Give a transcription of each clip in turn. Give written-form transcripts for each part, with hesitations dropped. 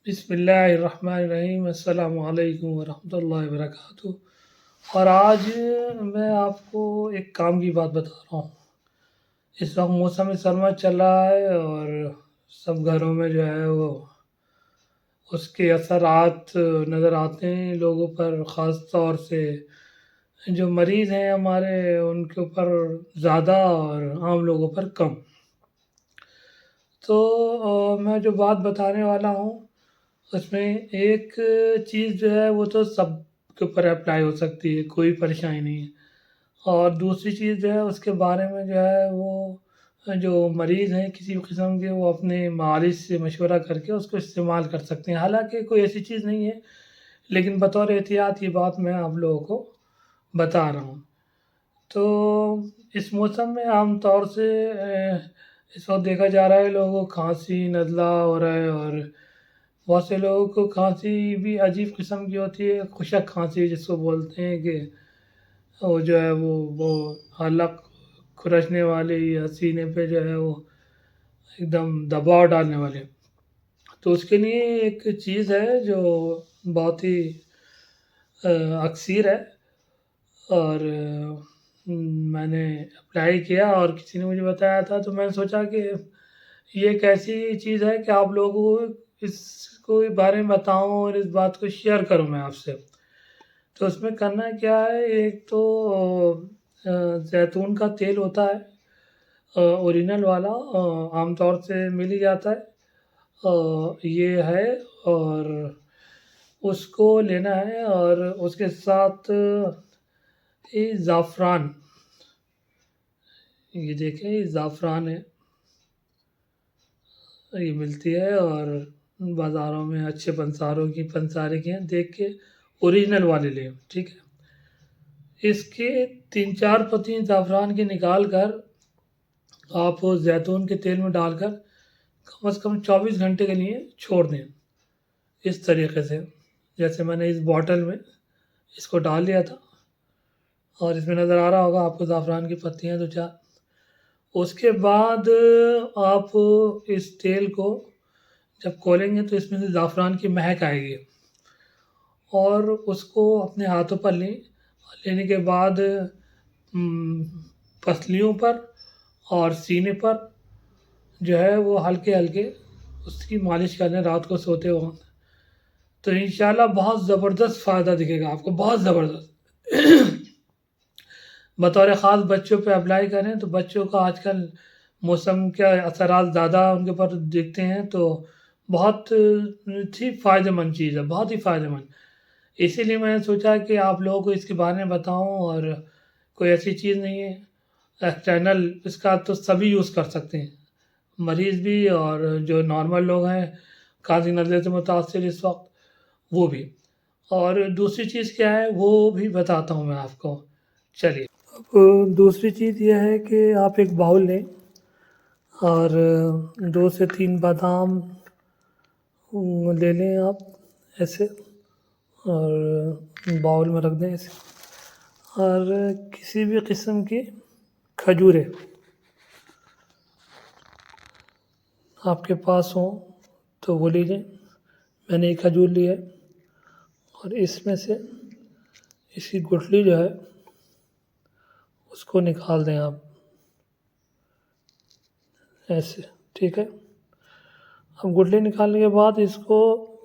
بسم اللہ الرحمن الرحیم، السلام علیکم ورحمۃ اللہ وبرکاتہ۔ اور آج میں آپ کو ایک کام کی بات بتا رہا ہوں۔ اس وقت موسم سرما چل رہا ہے اور سب گھروں میں جو ہے وہ اس کے اثرات نظر آتے ہیں لوگوں پر، خاص طور سے جو مریض ہیں ہمارے ان کے اوپر زیادہ اور عام لوگوں پر کم۔ تو میں جو بات بتانے والا ہوں اس میں ایک چیز جو ہے وہ تو سب کے اوپر اپلائی ہو سکتی ہے، کوئی پریشانی نہیں ہے۔ اور دوسری چیز جو ہے اس کے بارے میں جو ہے وہ جو مریض ہیں کسی بھی قسم کے، وہ اپنے معالج سے مشورہ کر کے اس کو استعمال کر سکتے ہیں۔ حالانکہ کوئی ایسی چیز نہیں ہے، لیکن بطور احتیاط یہ بات میں آپ لوگوں کو بتا رہا ہوں۔ تو اس موسم میں عام طور سے اس وقت دیکھا جا رہا ہے لوگوں کو کھانسی نزلہ ہو رہا ہے، اور بہت سے لوگوں کو کھانسی بھی عجیب قسم کی ہوتی ہے، خشک کھانسی جس کو بولتے ہیں، کہ وہ جو ہے وہ حلق کھرچنے والی یا سینے پہ جو ہے وہ ایک دم دباؤ ڈالنے والے۔ تو اس کے لیے ایک چیز ہے جو بہت ہی اکثیر ہے، اور میں نے اپلائی کیا اور کسی نے مجھے بتایا تھا، تو میں نے سوچا کہ یہ ایک ایسی چیز ہے کہ آپ لوگوں کو اس کو بارے میں بتاؤں اور اس بات کو شیئر کروں میں آپ سے۔ تو اس میں کرنا کیا ہے، ایک تو زیتون کا تیل ہوتا ہے اوریجنل والا، عام طور سے مل ہی جاتا ہے، یہ ہے، اور اس کو لینا ہے، اور اس کے ساتھ یہ زعفران، یہ دیکھیں یہ زعفران ہے، یہ ملتی ہے، اور بازاروں میں اچھے پنسارے کی ہیں، دیکھ کے اوریجنل والے لیں، ٹھیک ہے۔ اس کے 3-4 پتیاں زعفران کی نکال کر آپ زیتون کے تیل میں ڈال کر کم از کم 24 گھنٹے کے لیے چھوڑ دیں، اس طریقے سے جیسے میں نے اس باٹل میں اس کو ڈال دیا تھا، اور اس میں نظر آ رہا ہوگا آپ کو زعفران کی پتیاں 2-4۔ اس کے بعد آپ اس تیل کو جب کھولیں گے تو اس میں سے زعفران کی مہک آئے گی، اور اس کو اپنے ہاتھوں پر لیں، لینے کے بعد پسلیوں پر اور سینے پر جو ہے وہ ہلکے ہلکے اس کی مالش کرنے رات کو سوتے وقت، تو انشاءاللہ بہت زبردست فائدہ دکھے گا آپ کو، بہت زبردست۔ بطور خاص بچوں پہ اپلائی کریں تو بچوں کا آج کل موسم کے اثرات زیادہ ان کے اوپر دکھتے ہیں، تو بہت ہی فائدہ مند چیز ہے، بہت ہی فائدہ مند۔ اسی لیے میں نے سوچا کہ آپ لوگوں کو اس کے بارے میں بتاؤں، اور کوئی ایسی چیز نہیں ہے، ایکسٹرنل اس کا تو سبھی یوز کر سکتے ہیں، مریض بھی اور جو نارمل لوگ ہیں کھانسی نزلے سے متاثر اس وقت وہ بھی۔ اور دوسری چیز کیا ہے وہ بھی بتاتا ہوں میں آپ کو، چلیے۔ اب دوسری چیز یہ ہے کہ آپ ایک باؤل لیں، اور 2 سے 3 بادام لے لیں آپ ایسے، اور باؤل میں رکھ دیں ایسے، اور کسی بھی قسم کی کھجوریں آپ کے پاس ہوں تو وہ لیجیے۔ میں نے ایک کھجور لی ہے، اور اس میں سے اس کی گٹھلی جو ہے اس کو نکال دیں آپ ایسے، ٹھیک ہے۔ اب گٹھلی نکالنے کے بعد اس کو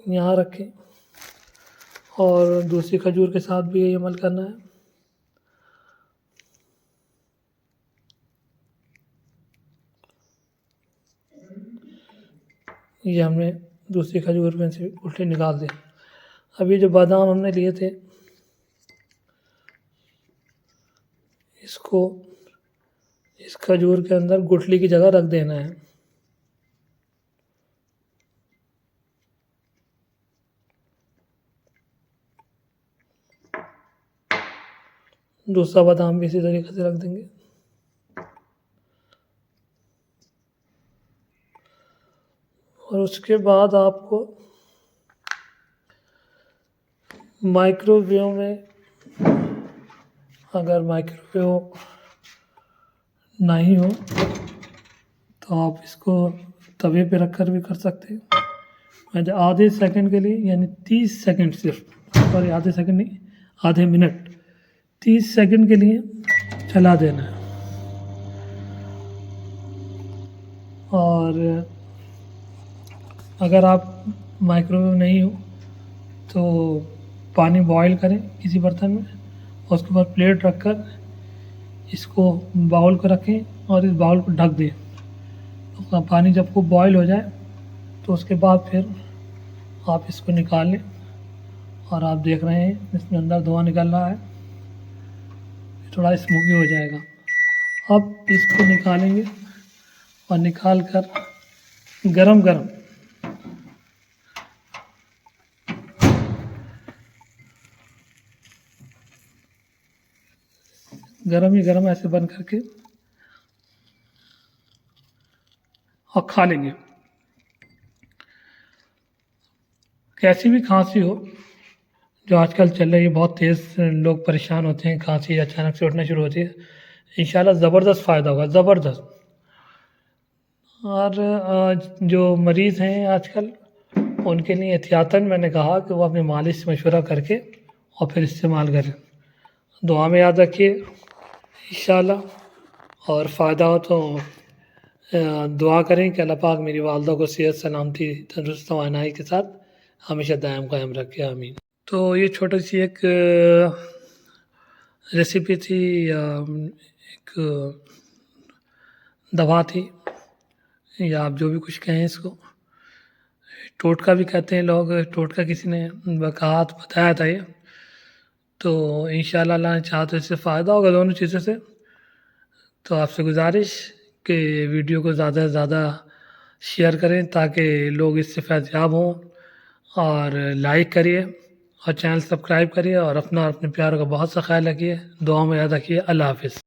یہاں رکھیں، اور دوسری کھجور کے ساتھ بھی یہی عمل کرنا ہے۔ یہ ہم نے دوسری کھجور میں سے گٹھلی نکال دیں۔ اب یہ جو بادام ہم نے لیے تھے اس کو اس کھجور کے اندر گٹھلی کی جگہ رکھ دینا ہے۔ دوسرا بادام بھی اسی طریقے سے رکھ دیں گے۔ اور اس کے بعد آپ کو مائکرو ویو میں، اگر مائکرو ویو نہیں ہو تو آپ اس کو توے پہ رکھ کر بھی کر سکتے ہیں، آدھے سیکنڈ کے لیے، یعنی 30 سیکنڈ صرف، سوری آدھے سیکنڈ نہیں، آدھے منٹ، 30 سیکنڈ کے لیے چلا دینا ہے۔ اور اگر آپ مائکرو ویو نہیں ہو تو پانی بوائل کریں کسی برتن میں، اور اس کے بعد پلیٹ رکھ کر اس کو باؤل کو رکھیں اور اس باؤل کو ڈھک دیں۔ پانی جب خوب بوائل ہو جائے تو اس کے بعد پھر آپ اس کو نکال لیں، اور آپ دیکھ رہے ہیں اس میں اندر دھواں نکل رہا ہے، تھوڑا اسموکی ہو جائے گا۔ اب اس کو نکالیں گے اور نکال کر گرم گرم ہی گرم ایسے بند کر کے اور کھا لیں گے۔ کیسی بھی کھانسی ہو جو آج کل چل رہی ہے، بہت تیز لوگ پریشان ہوتے ہیں، کھانسی اچانک سے اٹھنا شروع ہوتی ہے، انشاءاللہ زبردست فائدہ ہوگا، زبردست۔ اور جو مریض ہیں آج کل، ان کے لیے احتیاطاً میں نے کہا کہ وہ اپنے مالک سے مشورہ کر کے اور پھر استعمال کریں۔ دعا میں یاد رکھیے انشاءاللہ، اور فائدہ ہو تو دعا کریں کہ اللہ پاک میری والدہ کو صحت سلامتی تندرست توانائی کے ساتھ ہمیشہ دائم قائم رکھے، آمین۔ تو یہ چھوٹی سی ایک ریسیپی تھی، یا ایک دوا تھی، یا آپ جو بھی کچھ کہیں اس کو، ٹوٹکا بھی کہتے ہیں لوگ، ٹوٹکا کسی نے بتایا تھا یہ، تو انشاءاللہ اللہ نے چاہا تو اس سے فائدہ ہوگا دونوں چیزوں سے۔ تو آپ سے گزارش کہ ویڈیو کو زیادہ سے زیادہ شیئر کریں تاکہ لوگ اس سے فیض یاب ہوں، اور لائک کریے اور چینل سبسکرائب کریے، اور اپنا اور اپنے پیاروں کا بہت سا خیال رکھیے، دعاؤں میں یاد رکھیے۔ اللہ حافظ۔